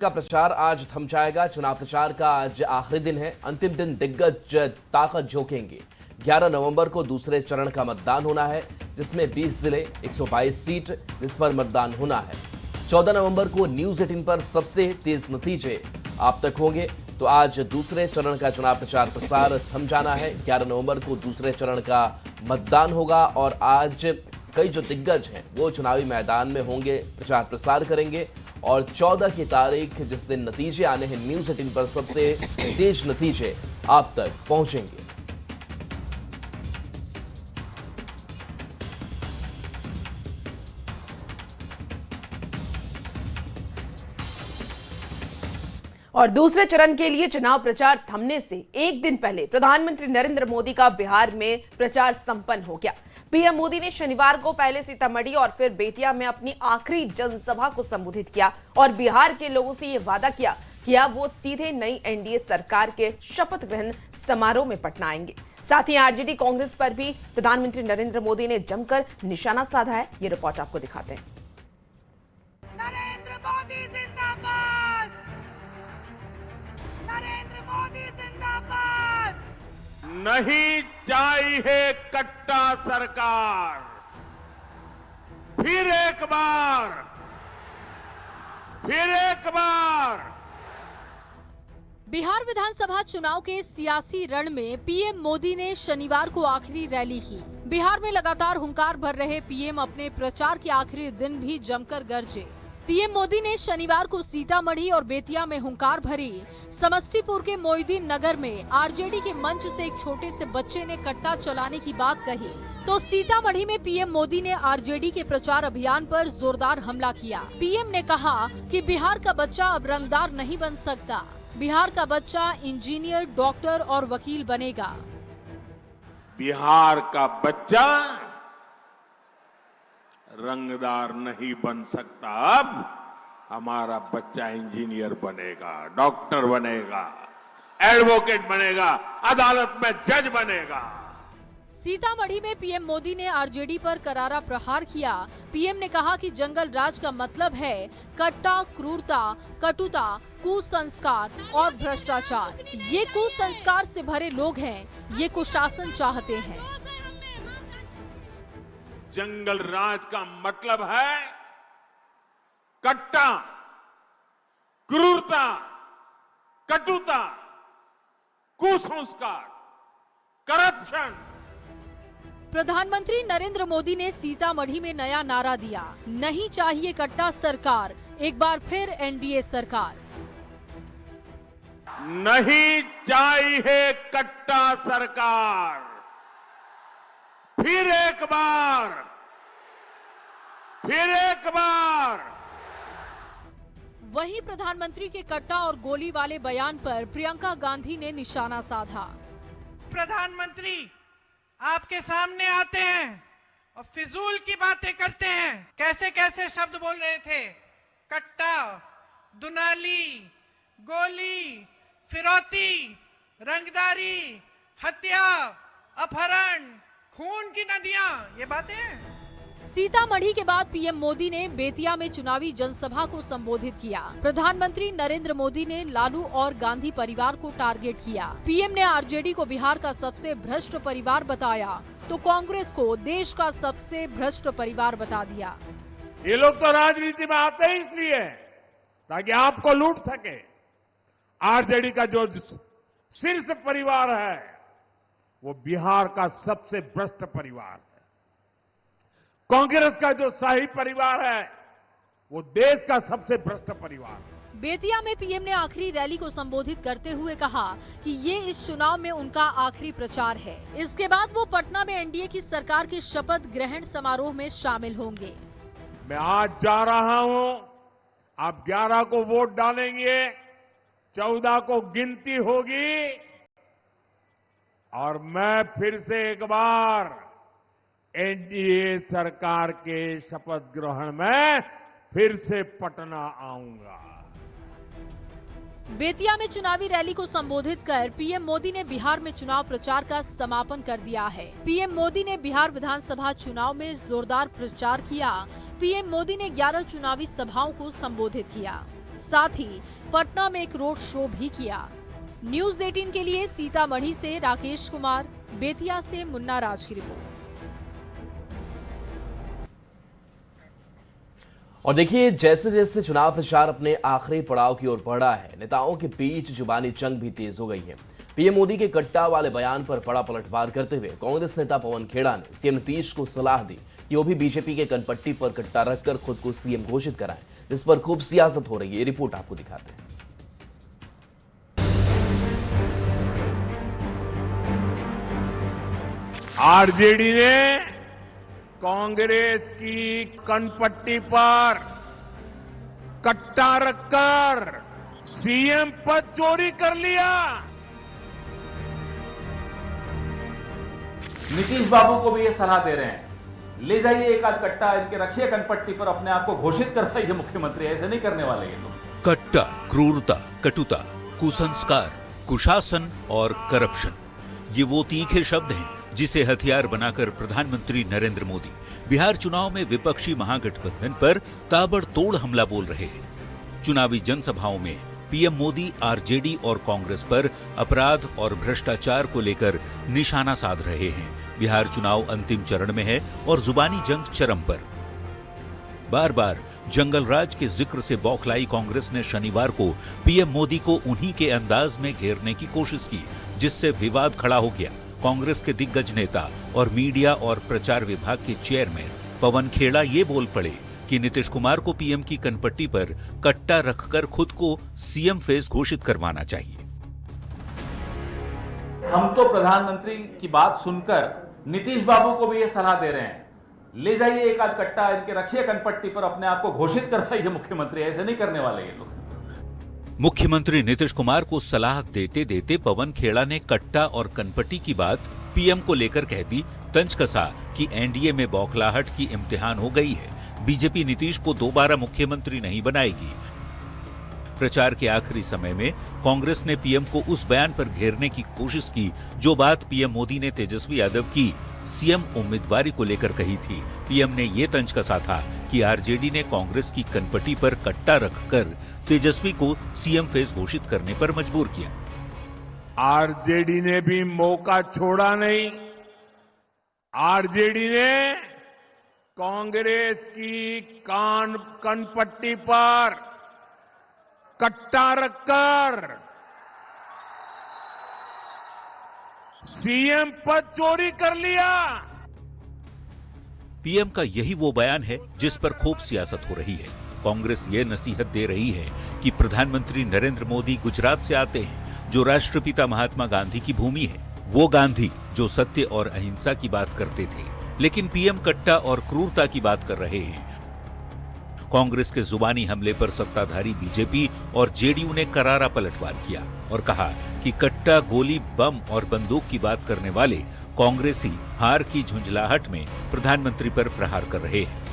का प्रचार आज थम जाएगा। चुनाव प्रचार का आज आखिरी दिन है। अंतिम दिन दिग्गज ताकत झोंकेंगे। 11 नवंबर को दूसरे चरण का मतदान होना है, जिसमें 20 जिले, 122 सीट जिस पर मतदान होना है। 14 नवंबर को न्यूज 18 पर सबसे तेज नतीजे आप तक होंगे। तो आज दूसरे चरण का चुनाव प्रचार प्रसार थम जाना है। 11 नवंबर को दूसरे चरण का मतदान होगा और आज कई जो दिग्गज हैं वो चुनावी मैदान में होंगे, प्रचार प्रसार करेंगे। और 14 की तारीख जिस दिन नतीजे आने हैं, न्यूज 18 पर सबसे तेज नतीजे आप तक पहुंचेंगे। और दूसरे चरण के लिए चुनाव प्रचार थमने से एक दिन पहले प्रधानमंत्री नरेंद्र मोदी का बिहार में प्रचार संपन्न हो गया। पीएम मोदी ने शनिवार को पहले सीतामढ़ी और फिर बेतिया में अपनी आखिरी जनसभा को संबोधित किया और बिहार के लोगों से यह वादा किया कि अब वो सीधे नई एनडीए सरकार के शपथ ग्रहण समारोह में पटना आएंगे। साथ ही आरजेडी कांग्रेस पर भी प्रधानमंत्री नरेंद्र मोदी ने जमकर निशाना साधा है। ये रिपोर्ट आपको दिखाते हैं। नरेंद्र मोदी जिंदाबाद, नरेंद्र मोदी जिंदाबाद। नहीं चाहिए कट्टा सरकार। फिर एक बार बिहार विधानसभा चुनाव के सियासी रण में पीएम मोदी ने शनिवार को आखिरी रैली की। बिहार में लगातार हुंकार भर रहे पीएम अपने प्रचार के आखिरी दिन भी जमकर गरजे। पीएम मोदी ने शनिवार को सीतामढ़ी और बेतिया में हुंकार भरी। समस्तीपुर के मोइनुद्दीन नगर में आरजेडी के मंच से एक छोटे से बच्चे ने कट्टा चलाने की बात कही, तो सीतामढ़ी में पीएम मोदी ने आरजेडी के प्रचार अभियान पर जोरदार हमला किया। पीएम ने कहा कि बिहार का बच्चा अब रंगदार नहीं बन सकता। बिहार का बच्चा इंजीनियर, डॉक्टर और वकील बनेगा। बिहार का बच्चा रंगदार नहीं बन सकता। अब हमारा बच्चा इंजीनियर बनेगा, डॉक्टर बनेगा, एडवोकेट बनेगा, अदालत में जज बनेगा। सीतामढ़ी में पीएम मोदी ने आरजेडी पर करारा प्रहार किया। पीएम ने कहा कि जंगल राज का मतलब है कट्टा, क्रूरता, कटुता, कुसंस्कार और भ्रष्टाचार। ये कुसंस्कार से भरे लोग हैं, ये कुशासन चाहते हैं। जंगल राज का मतलब है कट्टा, क्रूरता, कटुता, कुसंस्कार, करप्शन। प्रधानमंत्री नरेंद्र मोदी ने सीतामढ़ी में नया नारा दिया, नहीं चाहिए कट्टा सरकार, एक बार फिर एनडीए सरकार। नहीं चाहिए कट्टा सरकार। फिर एक बार। वहीं प्रधानमंत्री के कट्टा और गोली वाले बयान पर प्रियंका गांधी ने निशाना साधा। प्रधानमंत्री आपके सामने आते हैं और फिजूल की बातें करते हैं। कैसे कैसे शब्द बोल रहे थे, कट्टा, दुनाली, गोली, फिरौती, रंगदारी, हत्या, अपहरण, खून की नदियां, ये बातें। सीतामढ़ी के बाद पीएम मोदी ने बेतिया में चुनावी जनसभा को संबोधित किया। प्रधानमंत्री नरेंद्र मोदी ने लालू और गांधी परिवार को टारगेट किया। पीएम ने आरजेडी को बिहार का सबसे भ्रष्ट परिवार बताया, तो कांग्रेस को देश का सबसे भ्रष्ट परिवार बता दिया। ये लोग तो राजनीति में आते ही इसलिए ताकि आपको लूट सके। आरजेडी का जो शीर्ष परिवार है वो बिहार का सबसे भ्रष्ट परिवार है। कांग्रेस का जो शाही परिवार है वो देश का सबसे भ्रष्ट परिवार है। बेतिया में पीएम ने आखिरी रैली को संबोधित करते हुए कहा कि ये इस चुनाव में उनका आखिरी प्रचार है। इसके बाद वो पटना में एनडीए की सरकार के शपथ ग्रहण समारोह में शामिल होंगे। मैं आज जा रहा हूं, आप 11 को वोट डालेंगे, 14 को गिनती होगी और मैं फिर से एक बार एनडीए सरकार के शपथ ग्रहण में फिर से पटना आऊंगा। बेतिया में चुनावी रैली को संबोधित कर पीएम मोदी ने बिहार में चुनाव प्रचार का समापन कर दिया है। पीएम मोदी ने बिहार विधानसभा चुनाव में जोरदार प्रचार किया। पीएम मोदी ने 11 चुनावी सभाओं को संबोधित किया। साथ ही पटना में एक रोड शो भी किया। न्यूज 18 के लिए सीतामढ़ी से राकेश कुमार, बेतिया से मुन्ना राज की रिपोर्ट। और देखिए, जैसे जैसे चुनाव प्रचार अपने आखिरी पड़ाव की ओर बढ़ा है, नेताओं के बीच जुबानी जंग भी तेज हो गई है। पीएम मोदी के कट्टा वाले बयान पर बड़ा पलटवार करते हुए कांग्रेस नेता पवन खेड़ा ने सीएम नीतीश को सलाह दी कि वो भी बीजेपी के कनपट्टी पर कट्टा रखकर खुद को सीएम घोषित कराएं, जिस पर खूब सियासत हो रही है। ये रिपोर्ट आपको दिखाते हैं। आरजेडी ने कांग्रेस की कनपट्टी पर कट्टा रखकर सीएम पद चोरी कर लिया। नीतीश बाबू को भी ये सलाह दे रहे हैं, ले जाइए एक आध कट्टा, इनके रखिए कनपट्टी पर, अपने आप को घोषित करवाइए मुख्यमंत्री। ऐसे नहीं करने वाले ये लोग। कट्टा, क्रूरता, कटुता, कुसंस्कार, कुशासन और करप्शन, ये वो तीखे शब्द हैं जिसे हथियार बनाकर प्रधानमंत्री नरेंद्र मोदी बिहार चुनाव में विपक्षी महागठबंधन पर ताबड़तोड़ हमला बोल रहे हैं। चुनावी जनसभाओं में पीएम मोदी आरजेडी और कांग्रेस पर अपराध और भ्रष्टाचार को लेकर निशाना साध रहे हैं। बिहार चुनाव अंतिम चरण में है और जुबानी जंग चरम पर। बार बार जंगल राज के जिक्र से बौखलाई कांग्रेस ने शनिवार को पीएम मोदी को उन्हीं के अंदाज में घेरने की कोशिश की, जिससे विवाद खड़ा हो गया। कांग्रेस के दिग्गज नेता और मीडिया और प्रचार विभाग के चेयरमैन पवन खेड़ा ये बोल पड़े कि नीतीश कुमार को पीएम की कनपट्टी पर कट्टा रखकर खुद को सीएम फेस घोषित करवाना चाहिए। हम तो प्रधानमंत्री की बात सुनकर नीतीश बाबू को भी ये सलाह दे रहे हैं, ले जाइए एक आध कट्टा, इनके रखिए कनपट्टी पर, अपने आप को घोषित करवाइए मुख्यमंत्री। ऐसे नहीं करने वाले ये लोग। मुख्यमंत्री नीतीश कुमार को सलाह देते देते पवन खेड़ा ने कट्टा और कनपट्टी की बात पीएम को लेकर कह दी। तंज कसा कि एनडीए में बौखलाहट की इम्तिहान हो गई है, बीजेपी नीतीश को दोबारा मुख्यमंत्री नहीं बनाएगी। प्रचार के आखिरी समय में कांग्रेस ने पीएम को उस बयान पर घेरने की कोशिश की जो बात पीएम मोदी ने तेजस्वी यादव की सीएम उम्मीदवारी को लेकर कही थी। पीएम ने ये तंज कसा था कि आरजेडी ने कांग्रेस की कनपट्टी पर कट्टा रखकर तेजस्वी को सीएम फेस घोषित करने पर मजबूर किया। आरजेडी ने भी मौका छोड़ा नहीं। आरजेडी ने कांग्रेस की कनपट्टी पर कट्टा रखकर सीएम पद चोरी कर लिया। पीएम का यही वो बयान है जिस पर खूब सियासत हो रही है। कांग्रेस ये नसीहत दे रही है कि प्रधानमंत्री नरेंद्र मोदी गुजरात से आते हैं, जो राष्ट्रपिता महात्मा गांधी की भूमि है। वो गांधी जो सत्य और अहिंसा की बात करते थे, लेकिन पीएम कट्टा और क्रूरता की बात कर रहे हैं। कांग्रेस के जुबानी हमले पर सत्ताधारी बीजेपी और जेडीयू ने करारा पलटवार किया और कहा कि कट्टा, गोली, बम और बंदूक की बात करने वाले कांग्रेसी हार की झुंझलाहट में प्रधानमंत्री पर प्रहार कर रहे हैं।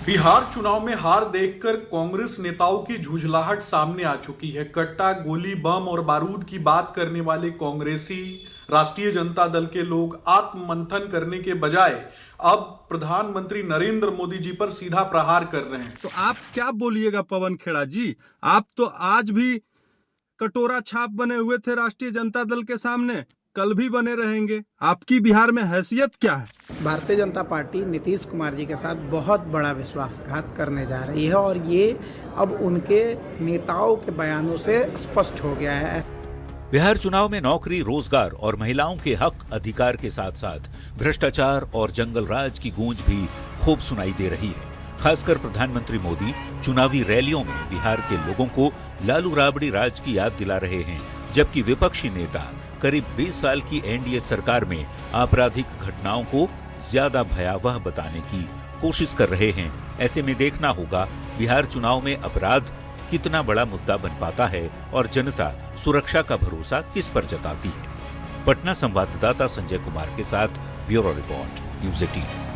बिहार चुनाव में हार देखकर कांग्रेस नेताओं की झुंझलाहट सामने आ चुकी है। कट्टा, गोली, बम और बारूद की बात करने वाले कांग्रेसी राष्ट्रीय जनता दल के लोग आत्ममंथन करने के बजाय अब प्रधानमंत्री नरेंद्र मोदी जी पर सीधा प्रहार कर रहे हैं। तो आप क्या बोलिएगा पवन खेड़ा जी? आप तो आज भी कटोरा छाप बने हुए थे राष्ट्रीय जनता दल के सामने, कल भी बने रहेंगे। आपकी बिहार में हैसियत क्या है? भारतीय जनता पार्टी नीतीश कुमार जी के साथ बहुत बड़ा विश्वासघात करने जा रही है और ये अब उनके नेताओं के बयानों से स्पष्ट हो गया है। बिहार चुनाव में नौकरी, रोजगार और महिलाओं के हक अधिकार के साथ साथ भ्रष्टाचार और जंगल राज की गूंज भी खूब सुनाई दे रही है। खासकर प्रधानमंत्री मोदी चुनावी रैलियों में बिहार के लोगों को लालू राबड़ी राज की याद दिला रहे हैं, जबकि विपक्षी नेता करीब 20 साल की एनडीए सरकार में आपराधिक घटनाओं को ज्यादा भयावह बताने की कोशिश कर रहे हैं। ऐसे में देखना होगा बिहार चुनाव में अपराध कितना बड़ा मुद्दा बन पाता है और जनता सुरक्षा का भरोसा किस पर जताती है। पटना संवाददाता संजय कुमार के साथ ब्यूरो रिपोर्ट, न्यूज़ 18।